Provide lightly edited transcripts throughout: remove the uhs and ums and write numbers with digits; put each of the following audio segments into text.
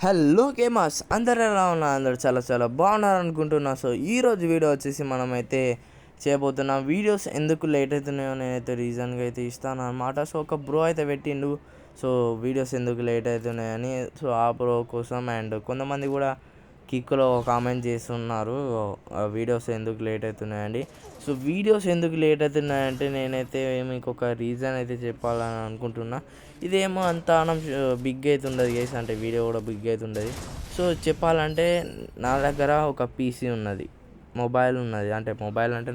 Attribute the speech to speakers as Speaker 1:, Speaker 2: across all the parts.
Speaker 1: Hello gamers, అందరు ఎలా ఉన్నారు? అందరు చాలా చాలా బాగున్నారు అనుకుంటున్నా. సో ఈరోజు వీడియో వచ్చేసి మనమైతే చేయబోతున్నాం. వీడియోస్ ఎందుకు లేట్ అవుతున్నాయో నేనైతే రీజన్గా అయితే ఇస్తాను అనమాట. సో ఒక బ్రో అయితే పెట్టిండు, సో వీడియోస్ ఎందుకు లేట్ అవుతున్నాయని. సో ఆ బ్రో కోసం అండ్ కొంతమంది కూడా కిక్లో కామెంట్ చేస్తున్నారు వీడియోస్ ఎందుకు లేట్ అవుతున్నాయండి. సో వీడియోస్ ఎందుకు లేట్ అవుతున్నాయంటే నేనైతే మీకు ఒక రీజన్ అయితే చెప్పాలని అనుకుంటున్నా. ఇదేమో అంత బిగ్ అవుతుండదు గైస్, అంటే వీడియో కూడా బిగ్ అవుతుండదు. సో చెప్పాలంటే నా దగ్గర ఒక పీసీ ఉన్నది, మొబైల్ ఉన్నది. అంటే మొబైల్ అంటే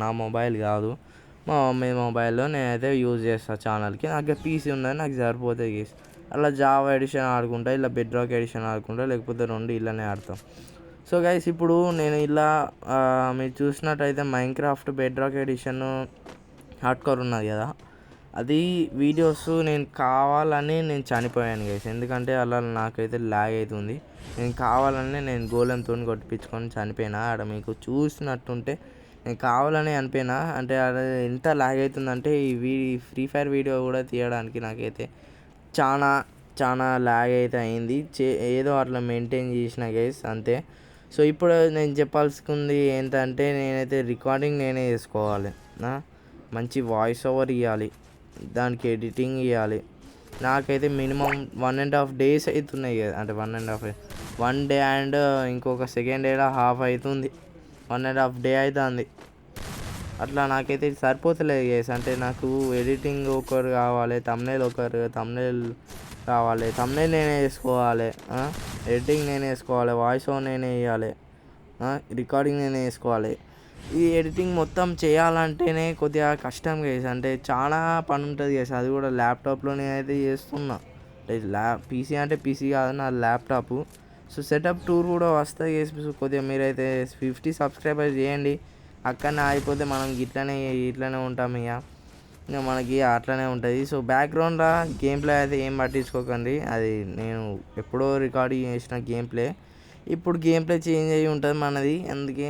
Speaker 1: నా మొబైల్ కాదు, మా మమ్మీ మొబైల్లో నేనైతే యూజ్ చేస్తాను ఛానల్కి. నాకు పీసీ ఉన్నది, నాకు సరిపోతుంది గైస్. అలా జావా ఎడిషన్ ఆడుకుంటా, ఇలా బెడ్ రాక్ ఎడిషన్ ఆడుకుంటా, లేకపోతే రెండు ఇలానే ఆడతాం. సో గైస్ ఇప్పుడు నేను ఇలా మీరు చూసినట్టయితే Minecraft Bedrock Edition hardcore ఉన్నది కదా, అది వీడియోస్ నేను కావాలని నేను చనిపోయాను గైస్. ఎందుకంటే అలా నాకైతే ల్యాగ్ అవుతుంది. నేను కావాలని నేను గోళంతో కొట్టించుకొని చనిపోయినా. ఆడ మీకు చూసినట్టుంటే నేను కావాలని చనిపోయినా. అంటే ఆడ ఎంత ల్యాగ్ అవుతుందంటే ఈ ఫ్రీ ఫైర్ వీడియో కూడా తీయడానికి నాకైతే చాలా చాలా ల్యాగ్ అయితే అయింది. ఏదో అట్లా మెయింటైన్ చేసిన గైస్, అంతే. సో ఇప్పుడు నేను చెప్పాల్సింది ఏంటంటే నేనైతే రికార్డింగ్ నేనే చేసుకోవాలి, మంచి వాయిస్ ఓవర్ ఇవ్వాలి, దానికి ఎడిటింగ్ ఇవ్వాలి. నాకైతే మినిమం 1.5 days అవుతున్నాయి కదా, అంటే 1 day అండ్ ఇంకొక సెకండ్ డేలో హాఫ్ అవుతుంది, 1.5 day అవుతుంది. అట్లా నాకైతే సరిపోతలేదు గైస్. అంటే నాకు ఎడిటింగ్ ఒకరు కావాలి, తమ్నైల్ కావాలి, తమ్నైల్ నేనే వేసుకోవాలి, ఎడిటింగ్ నేనే వేసుకోవాలి, వాయిస్ ఓవర్ నేనే వేయాలి, రికార్డింగ్ నేనే వేసుకోవాలి. ఈ ఎడిటింగ్ మొత్తం చేయాలంటేనే కొద్దిగా కష్టం గైస్. అంటే చాలా పని ఉంటుంది గైస్. అది కూడా ల్యాప్టాప్లోనే అయితే చేస్తున్నా. పీసీ అంటే పీసీ కాదు, నా ల్యాప్టాప్. సో సెటప్ టూర్ కూడా వస్తుంది గైస్. కొద్దిగా మీరైతే 50 subscribers చేయండి. అక్కడనే అయిపోతే మనం ఇట్లనే ఉంటాం. ఇక మనకి అట్లనే ఉంటుంది. సో బ్యాక్గ్రౌండ్లో గేమ్ ప్లే అయితే ఏం పట్టించుకోకండి, అది నేను ఎప్పుడో రికార్డింగ్ చేసిన గేమ్ ప్లే. ఇప్పుడు గేమ్ ప్లే చేంజ్ అయ్యి ఉంటుంది మనది. అందుకే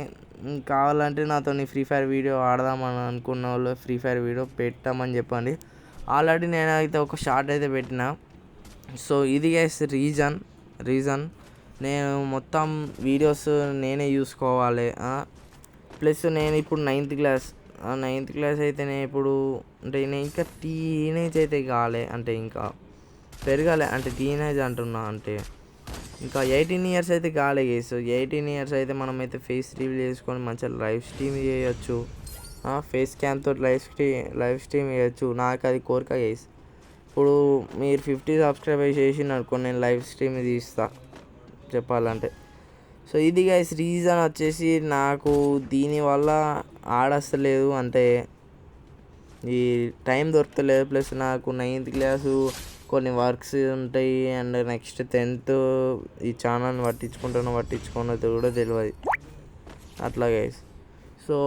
Speaker 1: కావాలంటే నాతో ఫ్రీ ఫైర్ వీడియో ఆడదామని అనుకున్న వాళ్ళు ఫ్రీ ఫైర్ వీడియో పెట్టామని చెప్పండి. ఆల్రెడీ నేనైతే ఒక షార్ట్ అయితే పెట్టిన. సో ఇది గైస్ రీజన్ నేను మొత్తం వీడియోస్ నేనే చూసుకోవాలి. ప్లస్ నేను ఇప్పుడు 9th క్లాస్ అయితే నేను ఇప్పుడు అంటే నేను ఇంకా టీనేజ్ అయితే కాలే, అంటే ఇంకా పెరగాలి, అంటే టీనేజ్ అంటున్నా, అంటే ఇంకా 18 years అయితే కాలే గైస్. 18 years అయితే మనమైతే ఫేస్ రివీల్ చేసుకొని మంచిగా లైవ్ స్ట్రీమ్ చేయొచ్చు, ఫేస్ క్యామ్తో లైవ్ స్ట్రీమ్ చేయొచ్చు. నాకు అది కోరిక గైస్. ఇప్పుడు మీరు 50 subscribers చేసిన అనుకోండి, నేను లైవ్ స్ట్రీమ్ తీస్తా చెప్పాలంటే. సో ఇది గైస్ రీజన్ వచ్చేసి నాకు దీనివల్ల ఆడస్తలేదు, అంటే ఈ టైం దొరకలేదు. ప్లస్ నాకు 9th class కొన్ని వర్క్స్ ఉంటాయి, అండ్ నెక్స్ట్ 10th ఈ ఛానల్ని పట్టించుకోనో కూడా తెలియదు అట్లా గైస్. సో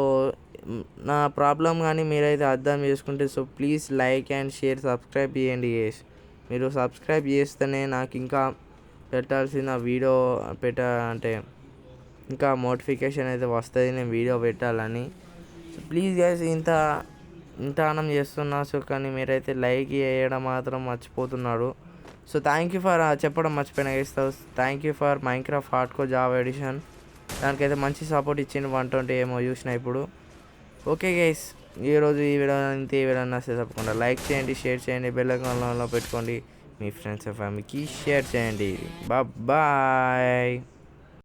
Speaker 1: నా ప్రాబ్లం కానీ మీరైతే అర్థం చేసుకుంటే, so please like and share, subscribe చేయండి గైస్. మీరు సబ్స్క్రైబ్ చేస్తేనే నాకు ఇంకా పెట్టాల్సిన వీడియో అంటే ఇంకా మోటిఫికేషన్ అయితే వస్తుంది నేను వీడియో పెట్టాలని. సో ప్లీజ్ గైస్, ఇంత ఆనం చేస్తున్నా. సో కానీ మీరైతే లైక్ చేయడం మాత్రం మర్చిపోతున్నాడు. సో థ్యాంక్ యూ ఫర్ చెప్పడం మర్చిపోయినా guys. Thank you for Minecraft hardcore Java Edition. దానికైతే మంచి సపోర్ట్ ఇచ్చింది, 120 ఏమో చూసిన ఇప్పుడు. ఓకే గైస్, ఈరోజు ఈ వీడియో నచ్చితే తప్పకుండా లైక్ చేయండి, షేర్ చేయండి, బెల్ ఐకాన్లో పెట్టుకోండి, మీ ఫ్రెండ్స్ అండ్ ఫ్యామిలీకి షేర్ చేయండి. బాయ్.